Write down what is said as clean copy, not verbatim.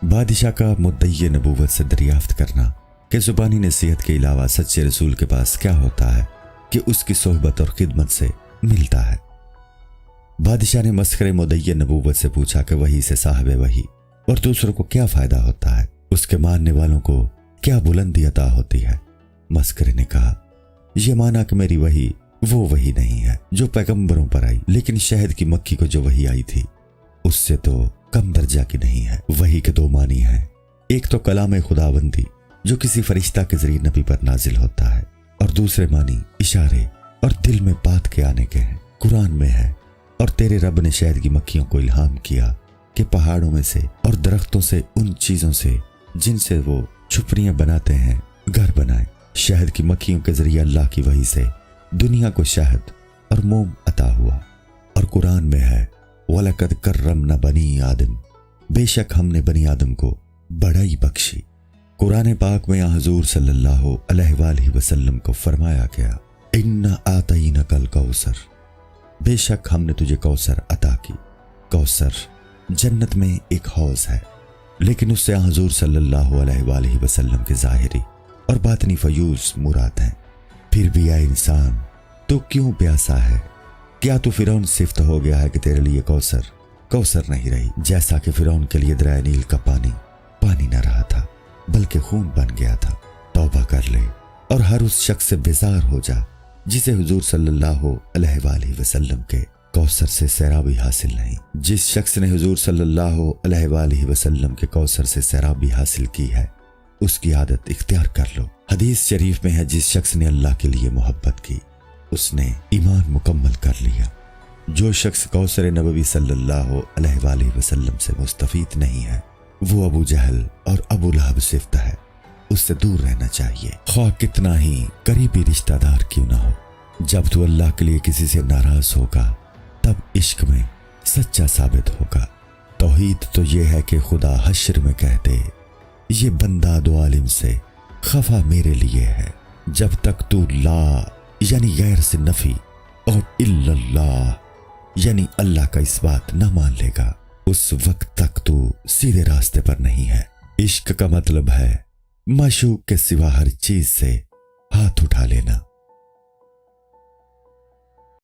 بادشاہ کا مدعی نبوت سے دریافت کرنا کہ زبانی نصیحت کے علاوہ سچے رسول کے پاس کیا ہوتا ہے کہ اس کی صحبت اور خدمت سے ملتا ہے۔ بادشاہ نے مسخرے مدعی نبوت سے پوچھا کہ وحی سے صاحب وحی اور دوسروں کو کیا فائدہ ہوتا ہے، اس کے ماننے والوں کو کیا بلندی عطا ہوتی ہے۔ مسخرے نے کہا، یہ مانا کہ میری وحی وہ وحی نہیں ہے جو پیغمبروں پر آئی، لیکن شہد کی مکھی کو جو وحی آئی تھی اس سے تو کم درجہ کی نہیں ہے۔ وحی کے دو معنی ہیں، ایک تو کلام خداوندی جو کسی فرشتہ کے ذریعے نبی پر نازل ہوتا ہے، اور دوسرے معنی اشارے اور دل میں بات کے آنے کے ہیں۔ قرآن میں ہے، اور تیرے رب نے شہد کی مکھیوں کو الہام کیا کہ پہاڑوں میں سے اور درختوں سے ان چیزوں سے جن سے وہ چھپریاں بناتے ہیں گھر بنائیں۔ شہد کی مکھیوں کے ذریعے اللہ کی وحی سے دنیا کو شہد اور موم عطا ہوا۔ اور قرآن میں ہے، وَلَقَدْ كَرَّمْنَا بَنِي آدم، بے شک ہم نے بنی آدم کو بڑائی بخشی۔ قرآن پاک میں حضور صلی اللہ علیہ وآلہ وسلم کو فرمایا گیا، اِنَّا آتَيْنَكَ الْكَوْثَرَ، بے شک ہم نے تجھے کوثر عطا کی۔ کوثر جنت میں ایک حوض ہے، لیکن اس سے حضور صلی اللہ علیہ وآلہ وسلم کے ظاہری اور باطنی فیوز مراد ہیں۔ پھر بھی اے انسان، تو کیوں پیاسا ہے؟ کیا تو فرعون صفت ہو گیا ہے کہ تیرے لیے کوثر نہیں رہی، جیسا کہ فرعون کے لیے دریائے نیل کا پانی نہ رہا تھا بلکہ خون بن گیا تھا۔ توبہ کر لے اور ہر اس شخص سے بیزار ہو جا جسے حضور صلی اللہ علیہ وآلہ وسلم کے کوثر سے سیرابی حاصل نہیں۔ جس شخص نے حضور صلی اللہ علیہ وآلہ وسلم کے کوثر سے سیرابی حاصل کی ہے، اس کی عادت اختیار کر لو۔ حدیث شریف میں ہے، جس شخص نے اللہ کے لیے محبت کی اس نے ایمان مکمل کر لیا۔ جو شخص کوثر نبوی صلی اللہ علیہ وآلہ وسلم سے مستفید نہیں ہے، وہ ابو جہل اور ابو لہب صفت ہے، اس سے دور رہنا چاہیے، خواہ کتنا ہی قریبی رشتہ دار کیوں نہ ہو۔ جب تو اللہ کے لیے کسی سے ناراض ہوگا تب عشق میں سچا ثابت ہوگا۔ توحید تو یہ ہے کہ خدا حشر میں کہہ دے، یہ بندہ دو عالم سے خفا میرے لیے ہے۔ جب تک تو لا یعنی غیر سے نفی اور الا اللہ یعنی اللہ کا اس بات نہ مان لے گا، اس وقت تک تو سیدھے راستے پر نہیں ہے۔ عشق کا مطلب ہے معشوق کے سوا ہر چیز سے ہاتھ اٹھا لینا۔